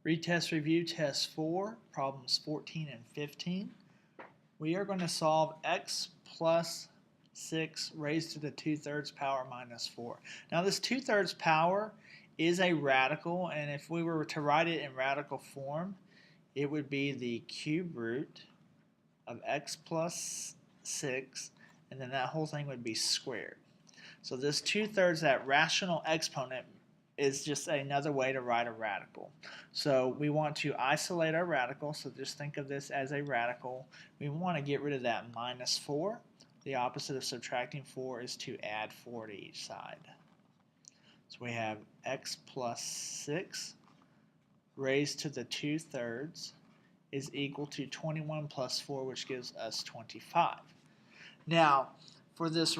Retest review test 4, problems 14 and 15. We are going to solve x plus 6 raised to the 2/3 power minus 4. Now this 2/3 power is a radical, and if we were to write it in radical form, it would be the cube root of x plus 6, and then that whole thing would be squared. So this 2/3, that rational exponent, is just another way to write a radical. So we want to isolate our radical, so just think of this as a radical. We want to get rid of that minus 4. The opposite of subtracting 4 is to add 4 to each side. So we have x plus 6 raised to the 2/3 is equal to 21 plus 4, which gives us 25. Now, for this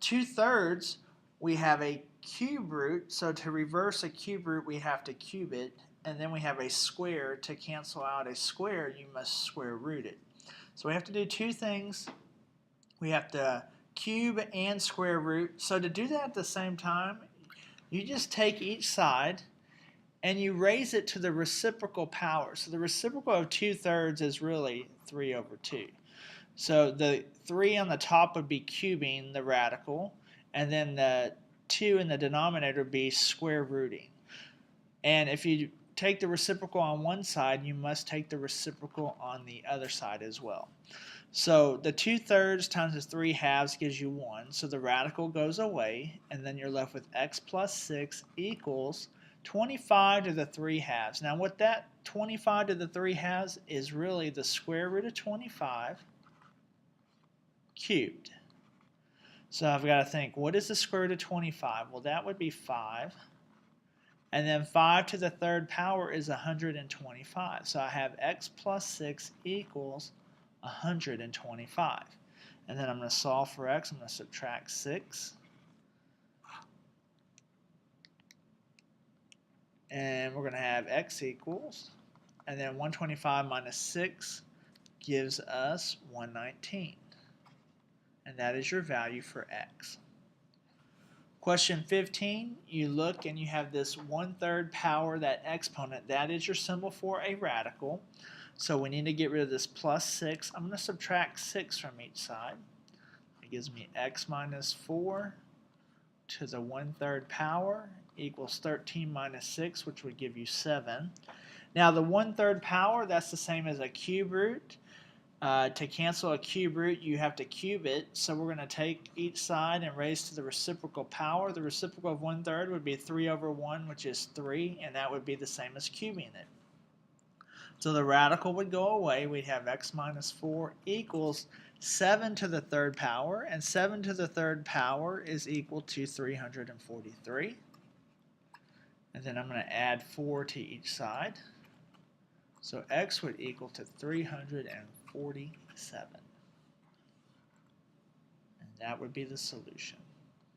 2/3, we have a cube root, so to reverse a cube root we have to cube it, and then we have a square. To cancel out a square you must square root it. So we have to do two things. We have to cube and square root. So to do that at the same time, you just take each side and you raise it to the reciprocal power. So the reciprocal of 2/3 is really 3/2. So the 3 on the top would be cubing the radical, and then the 2 in the denominator would be square rooting. And if you take the reciprocal on one side, you must take the reciprocal on the other side as well. So the 2/3 times the 3/2 gives you 1, so the radical goes away, and then you're left with x plus 6 equals 25 to the 3/2. Now what that 25 to the 3/2 is really the square root of 25 cubed. So I've got to think, what is the square root of 25? Well, that would be 5. And then 5 to the 3rd power is 125. So I have x plus 6 equals 125. And then I'm going to solve for x. I'm going to subtract 6. And we're going to have x equals, and then 125 minus 6 gives us 119. And that is your value for x. Question 15, you look and you have this 1/3 power, that exponent. That is your symbol for a radical. So we need to get rid of this plus 6. I'm going to subtract 6 from each side. It gives me x minus 4 to the 1/3 power equals 13 minus 6, which would give you 7. Now the 1/3 power, that's the same as a cube root. To cancel a cube root, you have to cube it. So we're going to take each side and raise to the reciprocal power. The reciprocal of 1/3 would be 3/1, which is 3, and that would be the same as cubing it. So the radical would go away. We'd have x minus 4 equals 7 to the 3rd power, and 7 to the 3rd power is equal to 343. And then I'm going to add 4 to each side. So x would equal to 347. And that would be the solution.